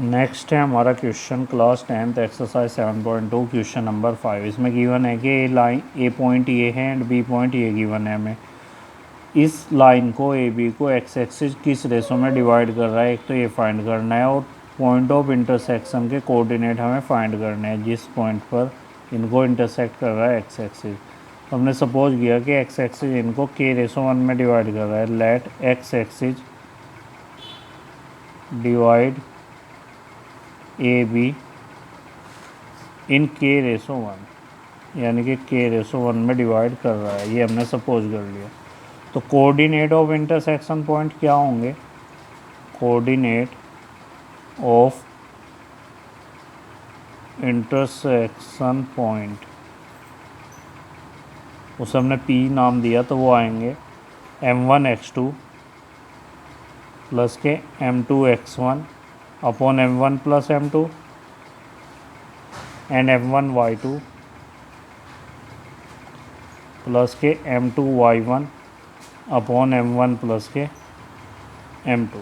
Next है हमारा question class 10th exercise 7.2 question number 5। इसमें गिवन है कि ए लाइन ए पॉइंट ये है एंड बी पॉइंट ये गिवन है हमें। इस लाइन को ए बी को एक्स एक्सिस किस रेशो में डिवाइड कर रहा है, एक तो ये फाइंड करना है, और पॉइंट ऑफ इंटरसेक्शन के कोऑर्डिनेट हमें फाइंड करने हैं जिस पॉइंट पर इनको इंटरसेक्ट कर रहा है एक्स एक्सिस। तो हमने सपोज किया कि एक्स एक्सिस इनको k/1 में डिवाइड कर रहा है। Let x axis divide A B in k/1, यानी कि k/1 में डिवाइड कर रहा है, ये हमने सपोज कर लिया। तो कोऑर्डिनेट ऑफ इंटरसेक्शन पॉइंट क्या होंगे? कोऑर्डिनेट ऑफ इंटरसेक्शन पॉइंट, उसे हमने P नाम दिया, तो वो आएंगे m1 x2 प्लस के m2 x1 upon m1 plus m2 and m1 y2 plus के m2 y1 upon m1 plus के m2।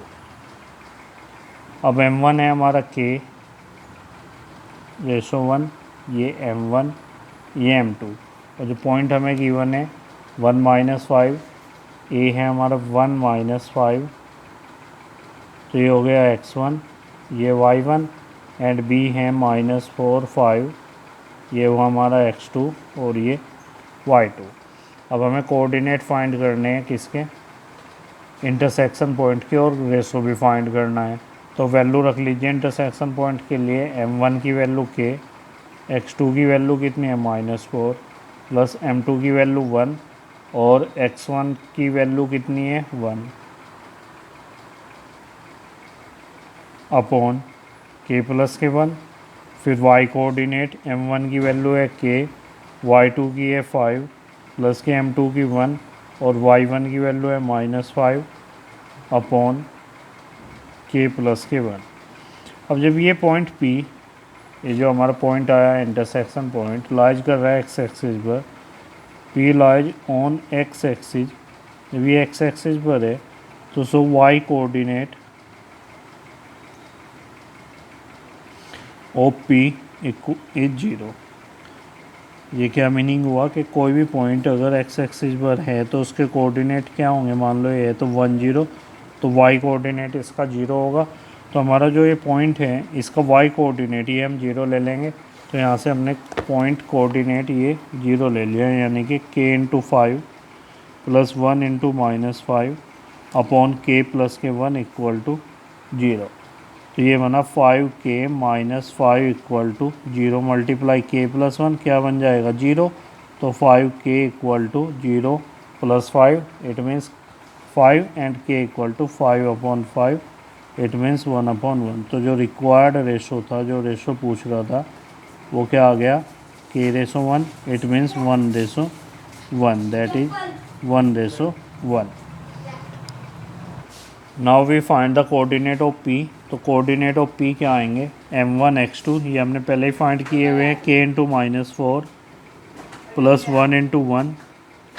अब m1 है हमारा k/1, ये m1, ये m2, और जो पॉइंट हमें गिवन है 1-5, ए है हमारा 1-5, तो ये हो गया x1, ये y1, एंड b है -4, 5, ये हुआ हमारा x2 और ये y2। अब हमें कोऑर्डिनेट फाइंड करने हैं किसके? इंटरसेक्शन पॉइंट के, और रेशो भी फाइंड करना है। तो वैल्यू रख लीजिए इंटरसेक्शन पॉइंट के लिए। m1 की वैल्यू k, x2 की वैल्यू कितनी है -4, प्लस m2 की वैल्यू 1, और x1 की वैल्यू कितनी है 1, अपॉन k प्लस के 1। फिर y कोऑर्डिनेट, m1 की वैल्यू है k, y2 की है 5, प्लस के m2 की 1, और y1 की वैल्यू है -5 अपॉन k प्लस के 1। अब जब ये पॉइंट P, ये जो हमारा पॉइंट आया इंटरसेक्शन पॉइंट, लाइज कर रहा है एक्स एक्सिस पर, P lies on x axis, जब ये एक्स एक्सिस पर है तो सो y coordinate of P is 0। ये क्या मीनिंग हुआ कि कोई भी पॉइंट अगर एक्स एक्सिस पर है तो उसके कोऑर्डिनेट क्या होंगे? मान लो ये है तो 1 0, तो y कोऑर्डिनेट इसका 0 होगा। तो हमारा जो ये पॉइंट है इसका y कोऑर्डिनेट ये हम 0 ले लेंगे। तो यहाँ से हमने पॉइंट कोऑर्डिनेट ये 0 ले लिया, यानी कि k/5 plus 1 × -5 upon k plus के 1 इक्वल टू 0। तो ये बना 5k - 5 equal to 0, multiply k plus 1 क्या बन जाएगा 0। तो 5k equal to 0 plus 5, it means 5, and k equal to 5/5, it means 1/1। तो जो रिक्वायर्ड रेशो था, जो रेशो पूछ रहा था, वो क्या आ गया? k/1, it means 1/1, that is 1/1। Now we find the coordinate of P। तो कोऑर्डिनेट ऑफ P क्या आएंगे? m1 x2, ये हमने पहले ही फाइंड किए हुए हैं, k × -4 plus 1 × 1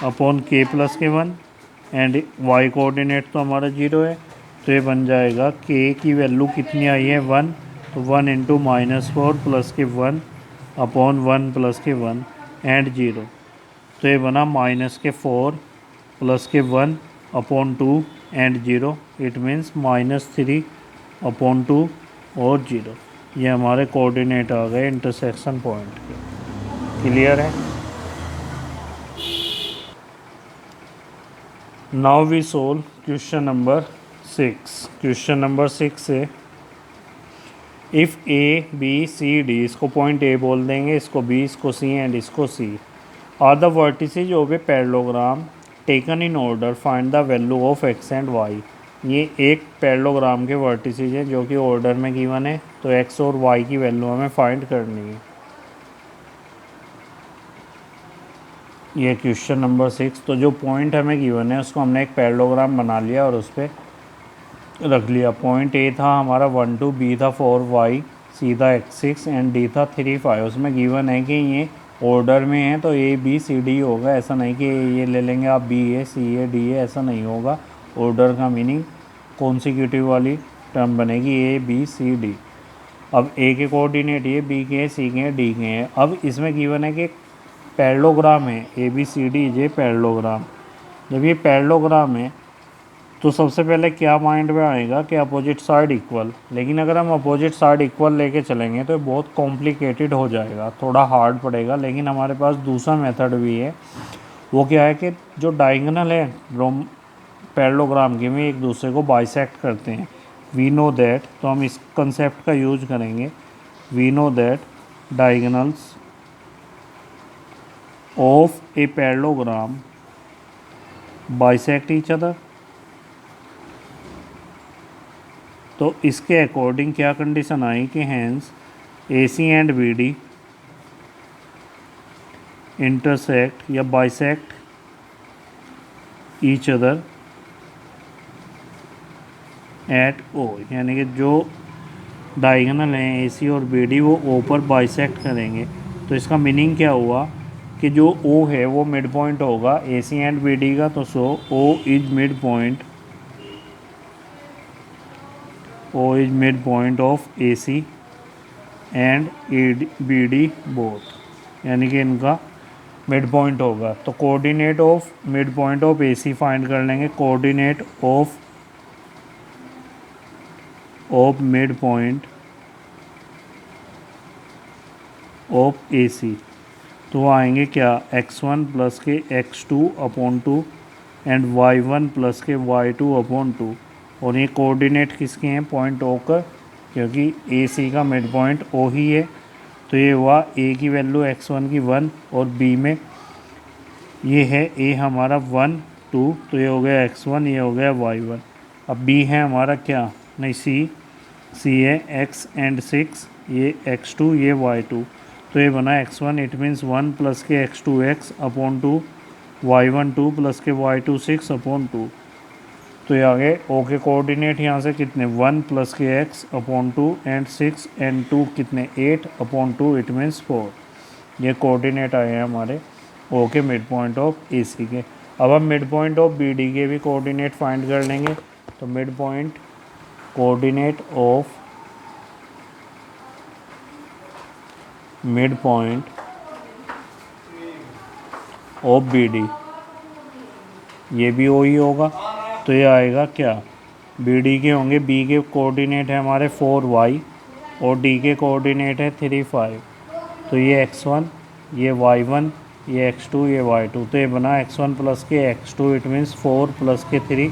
upon k plus के 1, एंड y कोऑर्डिनेट तो हमारा 0 है, तो ये बन जाएगा k की वैल्यू कितनी आई है 1, तो 1 × -4 प्लस के 1 अपॉन 1 प्लस के 1 एंड 0। तो ये बना -4 प्लस के 1 अपॉन 2 एंड 0, इट मीन्स -3/2 और 0। ये हमारे कोऑर्डिनेट आ गए इंटरसेक्शन पॉइंट के। क्लियर है? Now we solve question number 6। Question number 6 है, if A B C D, इसको पॉइंट ए बोल देंगे, इसको बी, इसको सी एंड इसको C, are the vertices of a parallelogram taken in order, find the value of x and y. ये एक parallelogram के वर्टिसेज हैं जो कि ऑर्डर में गिवन है, तो एक्स और वाई की वैल्यू हमें फाइंड करनी है। ये क्वेश्चन नंबर 6। तो जो पॉइंट हमें गिवन है उसको हमने एक पैरेललोग्राम बना लिया और उस पर रख लिया। पॉइंट ए था हमारा 1 2, बी था 4 y, सी था x6 एंड डी था 3 5। उसमें गिवन है कि ये ऑर्डर में है तो ए बी सी डी होगा, ऐसा नहीं कि ये ले लेंगे आप B A C A D A, ऐसा नहीं होगा। ऑर्डर का मीनिंग कॉन्सिक्यूटिव वाली टर्म बनेगी ए बी सी डी। अब ए के कोऑर्डिनेट ये, बी के हैं, सी के हैं, डी के हैं। अब इसमें गिवन है कि पैरेललोग्राम है, ए बी सी डी ये पैरेललोग्राम। जब ये पैरेललोग्राम है तो सबसे पहले क्या माइंड में आएगा कि अपोजिट साइड इक्वल। लेकिन अगर हम अपोजिट साइड इक्वल लेके चलेंगे तो बहुत कॉम्प्लिकेटेड हो जाएगा, थोड़ा हार्ड पड़ेगा। लेकिन हमारे पास दूसरा मेथड भी है, वो क्या है कि जो डायगोनल है पैरेललोग्राम के में एक दूसरे को बाइसेक्ट करते हैं। वी नो दैट, तो हम इस कंसेप्ट का यूज करेंगे। We know that diagonals of a parallelogram bisect each other. तो इसके अकॉर्डिंग क्या कंडीशन आई कि hence A C and B D intersect या bisect each other at O, यानी कि जो डायगोनल हैं ए सी और बी डी वो ओ पर बाइसेक्ट करेंगे। तो इसका मीनिंग क्या हुआ कि जो ओ है वो मिड पॉइंट होगा A C and B D का। तो so O is mid point, O is midpoint of AC and BD both, यानी कि इनका मिड पॉइंट होगा। तो coordinate of mid point of AC find कर लेंगे। Coordinate of mid point of AC, तो आएंगे क्या x1 प्लस के x2 upon 2 and y1 plus के y2 अपॉन 2। और ये कोऑर्डिनेट किसके हैं, पॉइंट ओ का, क्योंकि ए सी का मिड पॉइंट ओ ही है। तो ये हुआ ए की वैल्यू x1 की 1 और बी में ये है ए हमारा 1 2, तो ये हो गया x1, ये हो गया y1। अब बी है हमारा क्या, नहीं सी है x एंड 6, ये x2 ये y2। तो ये बना x1, इट मीन्स 1 प्लस के x2 x upon 2, y1 2 plus के y2 6 अपॉन 2। तो ये आगे ओ के कोऑर्डिनेट यहाँ से कितने 1 plus k x upon 2 and 6 and 2 कितने 8 अपॉन 2, इट मीन्स 4। ये कोऑर्डिनेट आए हैं हमारे ओ के mid point of A C के। अब हम mid point of B D के भी कोऑर्डिनेट फाइंड कर लेंगे। तो mid point coordinate of B D, ये भी ओ ही होगा। तो ये आएगा क्या, बी डी के होंगे, बी के कोऑर्डिनेट है हमारे 4y और डी के कोऑर्डिनेट है 3 5। तो ये x1 ये y1 ये x2 ये y2। तो ये बना x1 प्लस के x2, इट मीन्स 4 प्लस के 3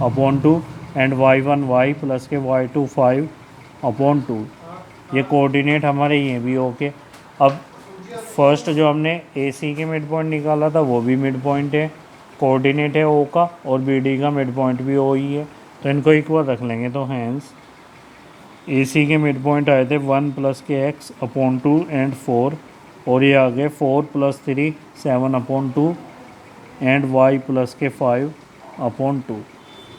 upon 2 and y1 y plus के y2 5 अपॉन 2। ये कोऑर्डिनेट हमारे ये भी ओके। अब फर्स्ट जो हमने ए सी के मिड पॉइंट निकाला था वो भी मिड पॉइंट है, कोऑर्डिनेट है ओ का, और बी डी का मिड पॉइंट भी ओ ही है। तो इनको इक्वल रख लेंगे। तो हैंस ए सी के मिड पॉइंट आए थे 1 plus k x upon 2 and 4, और ये आ गए 4 plus 3 7 upon 2 and y plus k 5 upon 2।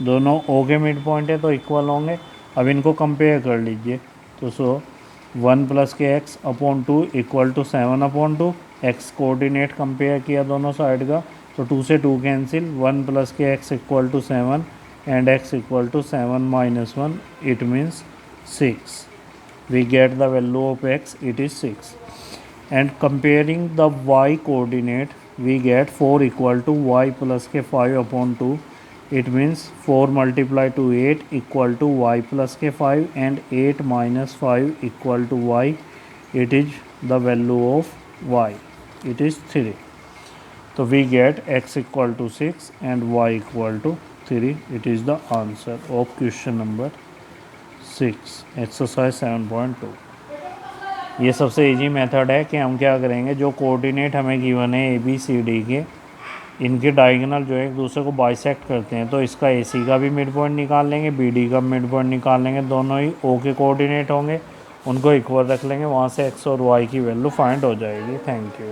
दोनों ओ के मिड पॉइंट है तो इक्वल होंगे। अब इनको कंपेयर कर लीजिए। तो so 1 plus k x upon 2 equal to 7 upon 2, x coordinate compare किया दोनों साइड का, तो 2 से 2 cancel, 1 plus k x equal to 7 and x equal to 7 minus 1, it means 6। We get the value of x, it is 6। And comparing the y coordinate we get 4 equal to y plus k 5 upon 2, it means 4 multiply two 8 equal to y plus k 5 and 8 minus 5 equal to y, it is the value of y, it is 3। तो we get x equal to 6 and y equal to 3. It is the answer of question number 6, exercise 7.2। ये सबसे easy method है कि हम क्या करेंगे, जो coordinate हमें गिवन है ए बी सी डी के, इनके डायगोनल जो है एक दूसरे को बाइसेक्ट करते हैं। तो इसका ए सी का भी मिड पॉइंट निकाल लेंगे, बी डी का मिड पॉइंट निकाल लेंगे, दोनों ही ओ के कोऑर्डिनेट होंगे, उनको इक्वल रख लेंगे, वहाँ से एक्स और वाई की वैल्यू फाइंड हो जाएगी। Thank you.